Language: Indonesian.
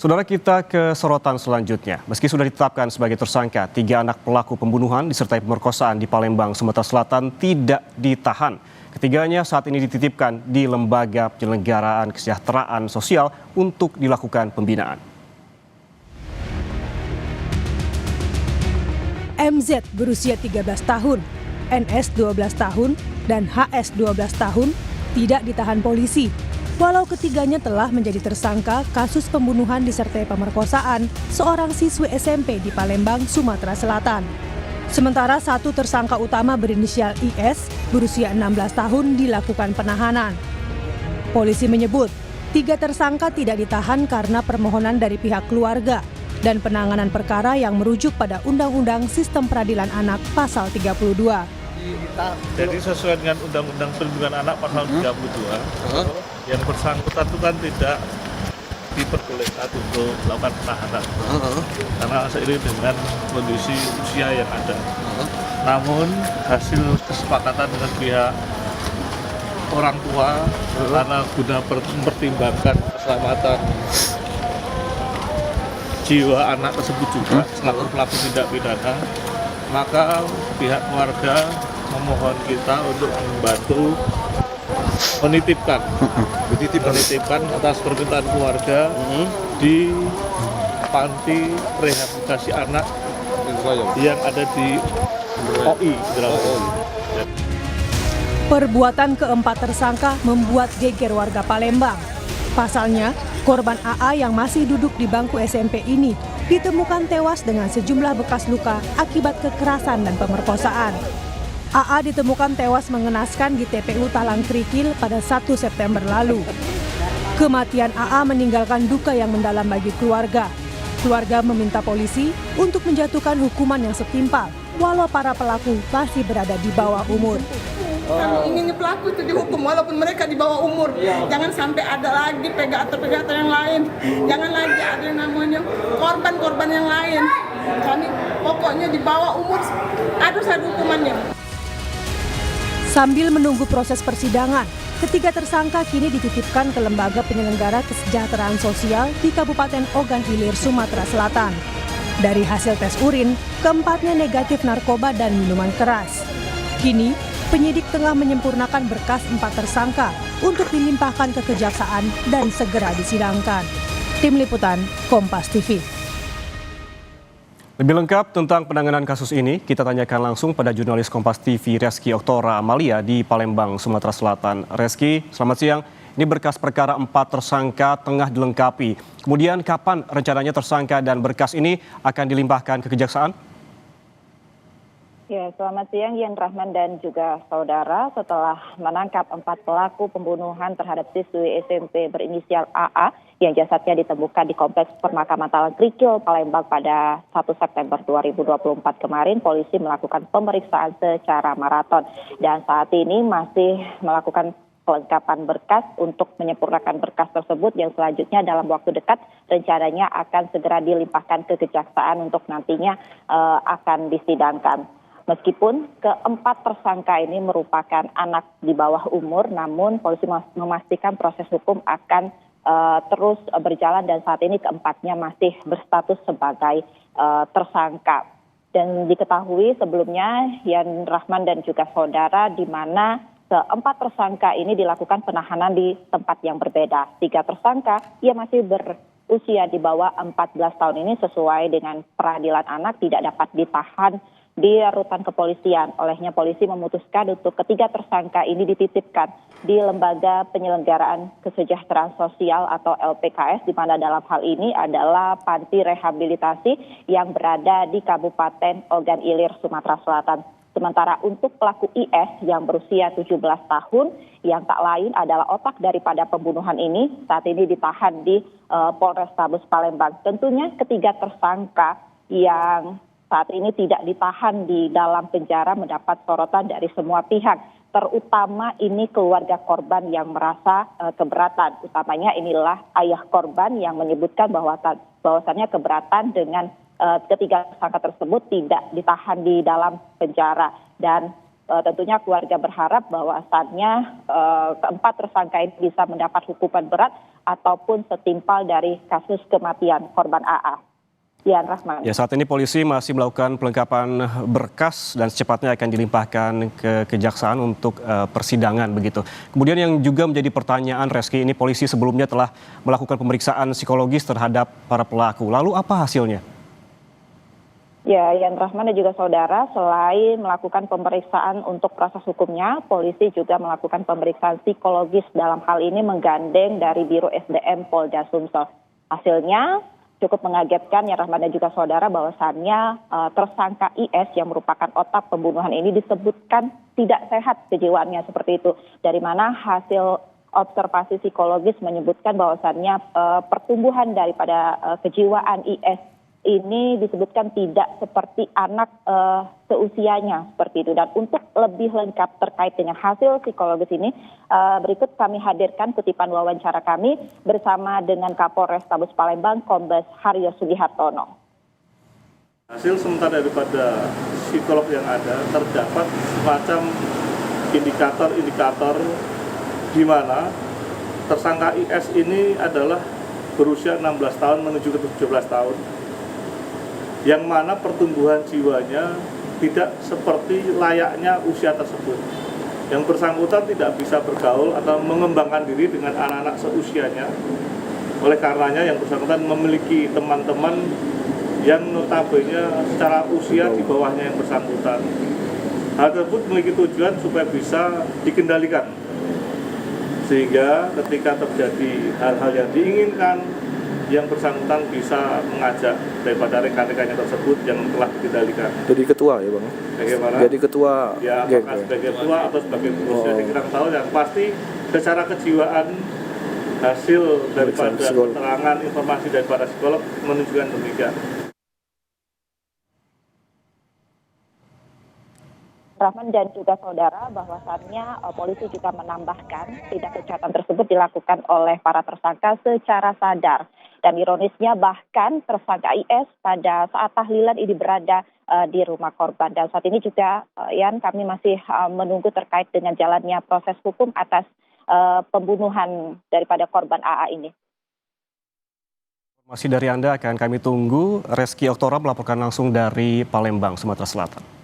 Saudara, kita ke sorotan selanjutnya. Meski sudah ditetapkan sebagai tersangka, 3 anak pelaku pembunuhan disertai pemerkosaan di Palembang, Sumatera Selatan tidak ditahan. Ketiganya saat ini dititipkan di Lembaga Penyelenggaraan Kesejahteraan Sosial untuk dilakukan pembinaan. MZ berusia 13 tahun, NS 12 tahun, dan HS 12 tahun tidak ditahan polisi. Walau ketiganya telah menjadi tersangka kasus pembunuhan disertai pemerkosaan seorang siswi SMP di Palembang, Sumatera Selatan. Sementara satu tersangka utama berinisial IS berusia 16 tahun dilakukan penahanan. Polisi menyebut 3 tersangka tidak ditahan karena permohonan dari pihak keluarga dan penanganan perkara yang merujuk pada Undang-Undang Sistem Peradilan Anak Pasal 32. Jadi sesuai dengan Undang-Undang Perlindungan Anak Pasal 32, yang bersangkutan itu kan tidak diperbolehkan untuk melakukan penahanan karena seiring dengan kondisi usia yang ada. Namun hasil kesepakatan dengan pihak orang tua karena guna mempertimbangkan keselamatan jiwa anak tersebut juga selaku pelaku tindak pidana, maka pihak keluarga memohon kita untuk membantu menitipkan atas permintaan keluarga di panti rehabilitasi anak yang ada di OI. Perbuatan keempat tersangka membuat geger warga Palembang. Pasalnya, korban AA yang masih duduk di bangku SMP ini ditemukan tewas dengan sejumlah bekas luka akibat kekerasan dan pemerkosaan. AA ditemukan tewas mengenaskan di TPU Talang Krikil pada 1 September lalu. Kematian AA meninggalkan duka yang mendalam bagi keluarga. Keluarga meminta polisi untuk menjatuhkan hukuman yang setimpal, walau para pelaku masih berada di bawah umur. Kami inginnya pelaku itu dihukum walaupun mereka di bawah umur. Jangan sampai ada lagi pegator yang lain. Jangan lagi ada yang namanya korban-korban yang lain. Kami pokoknya di bawah umur harus ada hukumannya. Sambil menunggu proses persidangan, ketiga tersangka kini dititipkan ke Lembaga Penyelenggara Kesejahteraan Sosial di Kabupaten Ogan Ilir, Sumatera Selatan. Dari hasil tes urin, keempatnya negatif narkoba dan minuman keras. Kini, penyidik tengah menyempurnakan berkas 4 tersangka untuk dilimpahkan ke kejaksaan dan segera disidangkan. Tim Liputan, Kompas TV. Lebih lengkap tentang penanganan kasus ini, kita tanyakan langsung pada jurnalis Kompas TV Reski Oktora Amalia di Palembang, Sumatera Selatan. Reski, selamat siang. Ini berkas perkara 4 tersangka tengah dilengkapi. Kemudian kapan rencananya tersangka dan berkas ini akan dilimpahkan ke kejaksaan? Ya, selamat siang Yan Rahman dan juga saudara. Setelah menangkap 4 pelaku pembunuhan terhadap siswi SMP berinisial AA yang jasadnya ditemukan di Kompleks Pemakaman Talang Krikil, Palembang pada 1 September 2024 kemarin, polisi melakukan pemeriksaan secara maraton dan saat ini masih melakukan kelengkapan berkas untuk menyempurnakan berkas tersebut yang selanjutnya dalam waktu dekat rencananya akan segera dilimpahkan ke kejaksaan untuk nantinya akan disidangkan. Meskipun keempat tersangka ini merupakan anak di bawah umur, namun polisi memastikan proses hukum akan terus berjalan dan saat ini keempatnya masih berstatus sebagai tersangka. Dan diketahui sebelumnya Yan Rahman dan juga saudara di mana keempat tersangka ini dilakukan penahanan di tempat yang berbeda. 3 tersangka ia masih berusia di bawah 14 tahun ini sesuai dengan peradilan anak tidak dapat ditahan di rutan kepolisian. Olehnya polisi memutuskan untuk ketiga tersangka ini dititipkan di Lembaga Penyelenggaraan Kesejahteraan Sosial atau LPKS, di mana dalam hal ini adalah panti rehabilitasi yang berada di Kabupaten Ogan Ilir, Sumatera Selatan. Sementara untuk pelaku IS yang berusia 17 tahun yang tak lain adalah otak daripada pembunuhan ini saat ini ditahan di Polrestabes Palembang. Tentunya ketiga tersangka yang saat ini tidak ditahan di dalam penjara mendapat sorotan dari semua pihak, terutama ini keluarga korban yang merasa keberatan. Utamanya inilah ayah korban yang menyebutkan bahwasannya keberatan dengan ketiga tersangka tersebut tidak ditahan di dalam penjara. Dan tentunya keluarga berharap bahwasannya keempat tersangka ini bisa mendapat hukuman berat ataupun setimpal dari kasus kematian korban AA. Dian Rahman. Ya, saat ini polisi masih melakukan pelengkapan berkas dan secepatnya akan dilimpahkan ke kejaksaan untuk persidangan begitu. Kemudian yang juga menjadi pertanyaan, Reski, ini polisi sebelumnya telah melakukan pemeriksaan psikologis terhadap para pelaku. Lalu apa hasilnya? Ya, Yan Rahman dan juga saudara, selain melakukan pemeriksaan untuk proses hukumnya, polisi juga melakukan pemeriksaan psikologis, dalam hal ini menggandeng dari Biro SDM Polda Sumsel. Hasilnya cukup mengagetkan, ya Rahman dan juga saudara, bahwasannya tersangka IS yang merupakan otak pembunuhan ini disebutkan tidak sehat kejiwaannya seperti itu. Dari mana hasil observasi psikologis menyebutkan bahwasannya pertumbuhan daripada kejiwaan IS ini disebutkan tidak seperti anak seusianya seperti itu. Dan untuk lebih lengkap terkait dengan hasil psikologis ini, berikut kami hadirkan kutipan wawancara kami bersama dengan Kapolres Tabes Palembang, Kombes Haryo Sugihartono. Hasil sementara daripada psikolog yang ada, terdapat semacam indikator-indikator di mana tersangka IS ini adalah berusia 16 tahun menuju ke 17 tahun. Yang mana pertumbuhan jiwanya tidak seperti layaknya usia tersebut. Yang bersangkutan tidak bisa bergaul atau mengembangkan diri dengan anak-anak seusianya. Oleh karenanya yang bersangkutan memiliki teman-teman yang notabene secara usia di bawahnya yang bersangkutan. Hal tersebut memiliki tujuan supaya bisa dikendalikan. Sehingga ketika terjadi hal-hal yang diinginkan, yang bersangkutan bisa mengajak daripada rekan-rekannya tersebut yang telah dikendalikan. Jadi ketua ya Bang? Bagaimana? Jadi ketua ya, apakah sebagai ketua atau sebagai pengurus jadi kurang tahu. Yang pasti secara kejiwaan hasil daripada keterangan informasi daripada psikolog menunjukkan demikian. Rahman dan juga saudara, bahwasannya polisi juga menambahkan tindak kejahatan tersebut dilakukan oleh para tersangka secara sadar. Dan ironisnya bahkan tersangka IS pada saat tahlilan ini berada di rumah korban. Dan saat ini juga Yan, kami masih menunggu terkait dengan jalannya proses hukum atas pembunuhan daripada korban AA ini. Masih dari Anda akan kami tunggu. Reski Oktora melaporkan langsung dari Palembang, Sumatera Selatan.